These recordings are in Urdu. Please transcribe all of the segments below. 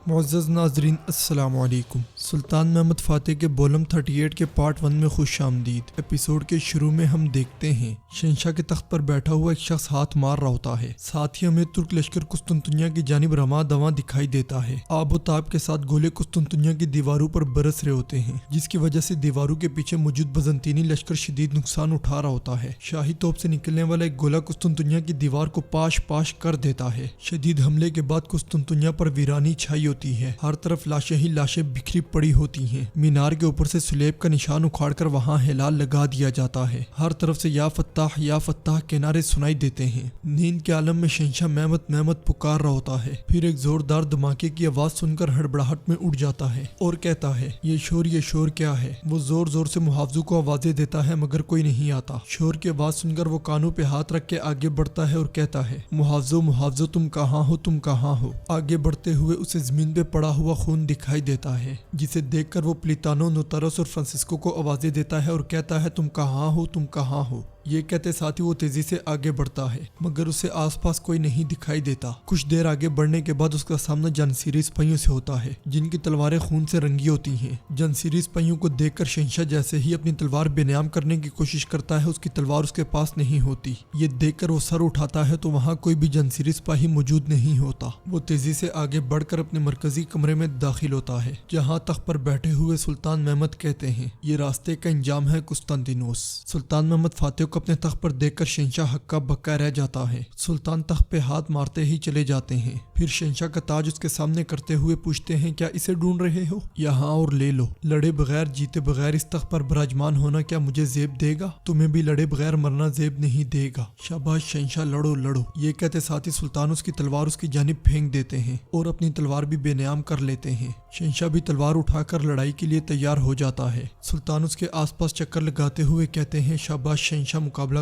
معزز ناظرین السلام علیکم۔ سلطان محمد فاتح کے بولم 38 کے پارٹ 1 میں خوش آمدید۔ ایپیسوڈ کے شروع میں ہم دیکھتے ہیں شہنشاہ کے تخت پر بیٹھا ہوا ایک شخص ہاتھ مار رہا ہوتا ہے، ساتھ ہی ہمیں ترک لشکر قسطنطنیہ کی جانب رواں دواں دکھائی دیتا ہے۔ آب و تاب کے ساتھ گولے قسطنطنیہ کی دیواروں پر برس رہے ہوتے ہیں، جس کی وجہ سے دیواروں کے پیچھے موجود بزنطینی لشکر شدید نقصان اٹھا رہا ہوتا ہے۔ شاہی توپ سے نکلنے والا ایک گولہ قسطنطنیہ کی دیوار کو پاش پاش کر دیتا ہے۔ شدید حملے کے بعد قسطنطنیہ پر ویرانی چھائی ہوتی ہے، ہر طرف لاشیں ہی لاشیں بکھری پڑی ہوتی ہیں۔ مینار کے اوپر سے سلیب کا نشان اکھاڑ کر وہاں ہلال لگا دیا جاتا ہے۔ ہر طرف سے یا فتح کے نعرے سنائی دیتے ہیں۔ نیند کے عالم میں شہنشاہ محمد پکار رہا ہوتا ہے، پھر ایک زوردار دھماکے کی آواز سن کر ہڑبڑاہٹ میں اٹھ جاتا ہے اور کہتا ہے یہ شور کیا ہے؟ وہ زور زور سے محافظوں کو آوازیں دیتا ہے مگر کوئی نہیں آتا۔ شور کی آواز سن کر وہ کانوں پہ ہاتھ رکھ کے آگے بڑھتا ہے اور کہتا ہے محافظوں تم کہاں ہو؟ آگے بڑھتے ہوئے اسے زمین پہ پڑا ہوا خون دکھائی دیتا ہے، جسے دیکھ کر وہ پلیتانو، نوتاروس اور فرانسسکو کو آوازیں دیتا ہے اور کہتا ہے تم کہاں ہو؟ یہ کہتے ساتھ ہی وہ تیزی سے آگے بڑھتا ہے مگر اسے آس پاس کوئی نہیں دکھائی دیتا۔ کچھ دیر آگے بڑھنے کے بعد اس کا سامنا جانسیری سپاہیوں سے ہوتا ہے، جن کی تلواریں خون سے رنگی ہوتی ہیں۔ جانسیری سپاہیوں کو دیکھ کر شہنشاہ جیسے ہی اپنی تلوار بے نیام کرنے کی کوشش کرتا ہے، اس کی تلوار اس کے پاس نہیں ہوتی۔ یہ دیکھ کر وہ سر اٹھاتا ہے تو وہاں کوئی بھی جانسیری سپاہی موجود نہیں ہوتا۔ وہ تیزی سے آگے بڑھ کر اپنے مرکزی کمرے میں داخل ہوتا ہے، جہاں تخت پر بیٹھے ہوئے سلطان محمد کہتے ہیں یہ راستے کا انجام ہے قسطنطینوس۔ سلطان محمد فاتح کو اپنے تخت پر دیکھ کر شہنشاہ ہکا بکا رہ جاتا ہے۔ سلطان تخت پہ ہاتھ مارتے ہی چلے جاتے ہیں، پھر شہنشاہ کا تاج اس کے سامنے کرتے ہوئے پوچھتے ہیں کیا اسے ڈھونڈ رہے ہو؟ یہاں اور لے لو، لڑے بغیر جیتے بغیر اس تخت پر براجمان ہونا کیا مجھے زیب دے گا؟ تمہیں بھی لڑے بغیر مرنا زیب نہیں دے گا۔ شاباش شہنشاہ، لڑو۔ یہ کہتے ساتھ ہی سلطان اس کی تلوار اس کی جانب پھینک دیتے ہیں اور اپنی تلوار بھی بے نیام کر لیتے ہیں۔ شہنشاہ بھی تلوار اٹھا کر لڑائی کے لیے تیار ہو جاتا ہے۔ سلطان اس کے آس پاس چکر لگاتے ہوئے کہتے ہیں شاباش شہنشاہ، مقابلہ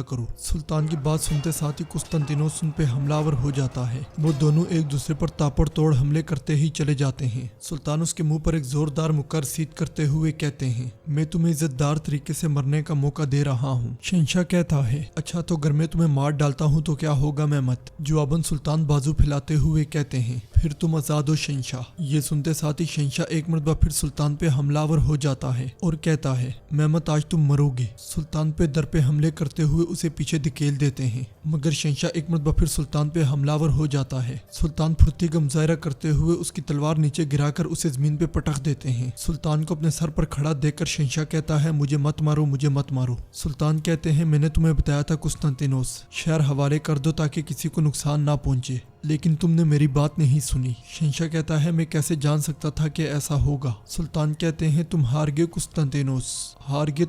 کرو۔ سلطان کی بات سنتے ساتھ ہی قسطنطینوس ان پہ حملہ آور ہو جاتا ہے۔ وہ دونوں ایک دوسرے پر تاپڑ توڑ حملے کرتے ہی چلے جاتے ہیں۔ سلطان اس کے منہ پر ایک زوردار مکر سیدھ کرتے ہوئے کہتے ہیں میں تمہیں عزت دار طریقے سے مرنے کا موقع دے رہا ہوں۔ شہنشاہ کہتا ہے اچھا تو اگر میں تمہیں مار ڈالتا ہوں تو کیا ہوگا محمد؟ جواباً سلطان بازو پھیلاتے ہوئے کہتے ہیں پھر تم آزاد ہو شہنشاہ۔ یہ سنتے ساتھ ہی شہنشاہ ایک مرتبہ پھر سلطان پہ حملہ آور ہو جاتا ہے اور کہتا ہے محمد آج تم مرو گے۔ سلطان پہ در پہ حملے کرتے ہوئے اسے پیچھے دھکیل دیتے ہیں مگر شہنشاہ ایک مرتبہ پھر سلطان پہ حملہ آور ہو جاتا ہے۔ سلطان پھرتی کا مظاہرہ کرتے ہوئے اس کی تلوار نیچے گرا کر اسے زمین پہ پٹخ دیتے ہیں۔ سلطان کو اپنے سر پر کھڑا دیکھ کر شہنشاہ کہتا ہے مجھے مت مارو۔ سلطان کہتے ہیں میں نے تمہیں بتایا تھا قسطنطینوس، شہر حوالے کر دو تاکہ کسی کو نقصان نہ پہنچے، لیکن تم نے میری بات نہیں سنی۔ شہنشاہ کہتا ہے میں کیسے جان سکتا تھا کہ ایسا ہوگا؟ سلطان کہتے ہیں تم ہار گئے قسطنطینوس،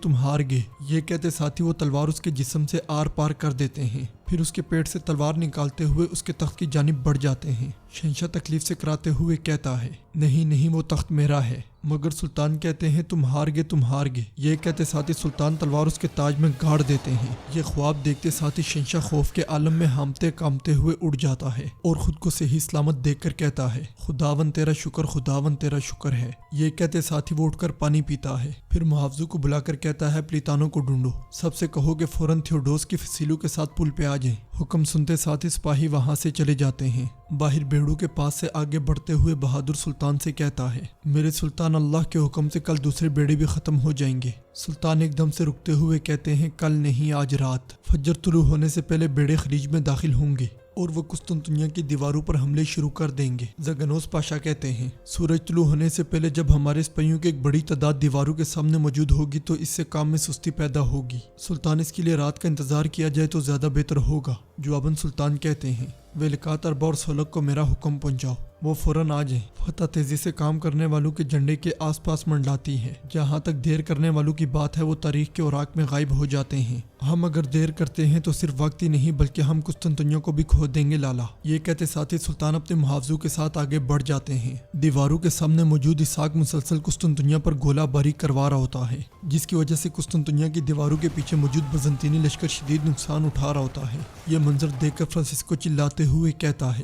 تم ہار گئے۔ یہ کہتے ساتھ ہی وہ تلوار اس کے جسم سے آر پار کر دیتے ہیں، پھر اس کے پیٹ سے تلوار نکالتے ہوئے اس کے تخت کی جانب بڑھ جاتے ہیں۔ شہنشاہ تکلیف سے کراتے ہوئے کہتا ہے نہیں وہ تخت میرا ہے، مگر سلطان کہتے ہیں تم ہار گئے۔ یہ کہتے ساتھ ہی سلطان تلوار اس کے تاج میں گاڑ دیتے ہیں۔ یہ خواب دیکھتے ساتھ ہی شہنشاہ خوف کے عالم میں ہامتے کامتے ہوئے اڑ جاتا ہے اور خود کو صحیح سلامت دیکھ کر کہتا ہے خداون تیرا شکر ہے۔ یہ کہتے ساتھ ہی وہ اٹھ کر پانی پیتا ہے، پھر محافظوں کو بلا کر کہتا ہے پلیتانوں کو ڈھونڈو، سب سے کہو کہ فوراً تھیوڈوس کی فسیلوں کے ساتھ پل پہ آ جائیں۔ حکم سنتے ساتھ ہی سپاہی وہاں سے چلے جاتے ہیں۔ باہر بیڑو کے پاس سے آگے بڑھتے ہوئے بہادر سلطان سے کہتا ہے میرے سلطان، اللہ کے حکم سے کل دوسرے بیڑے بھی ختم ہو جائیں گے۔ سلطان ایک دم سے رکتے ہوئے کہتے ہیں کل نہیں آج رات، فجر طلوع ہونے سے پہلے بیڑے خلیج میں داخل ہوں گے اور وہ قسطنطنیہ کی دیواروں پر حملے شروع کر دیں گے۔ زگنوس پاشا کہتے ہیں سورج طلوع ہونے سے پہلے جب ہمارے سپاہیوں کی ایک بڑی تعداد دیواروں کے سامنے موجود ہوگی تو اس سے کام میں سستی پیدا ہوگی۔ سلطان اس کے لیے رات کا انتظار کیا جائے تو زیادہ بہتر ہوگا۔ جواباً سلطان کہتے ہیں ویلکات اربا اور سولک کو میرا حکم پہنچاؤ، وہ فوراً آ جائیں۔ فتح تیزی سے کام کرنے والوں کے جھنڈے کے آس پاس منڈلاتی ہے۔ جہاں تک دیر کرنے والوں کی بات ہے وہ تاریخ کے اوراق میں غائب ہو جاتے ہیں۔ ہم اگر دیر کرتے ہیں تو صرف وقت ہی نہیں بلکہ ہم قسطنطنیہ کو بھی کھو دیں گے لالا۔ یہ کہتے ساتھ ہی سلطان اپنے محافظوں کے ساتھ آگے بڑھ جاتے ہیں۔ دیواروں کے سامنے موجود اسحاق مسلسل قسطنطنیہ پر گولہ باری کروا رہا ہوتا ہے، جس کی وجہ سے قسطنطنیہ کی دیواروں کے پیچھے موجود بزنطینی لشکر شدید نقصان اٹھا رہا ہوتا ہے۔ یہ منظر دیکھ کر فرانسسکو چلاتے ہوئے کہتا ہے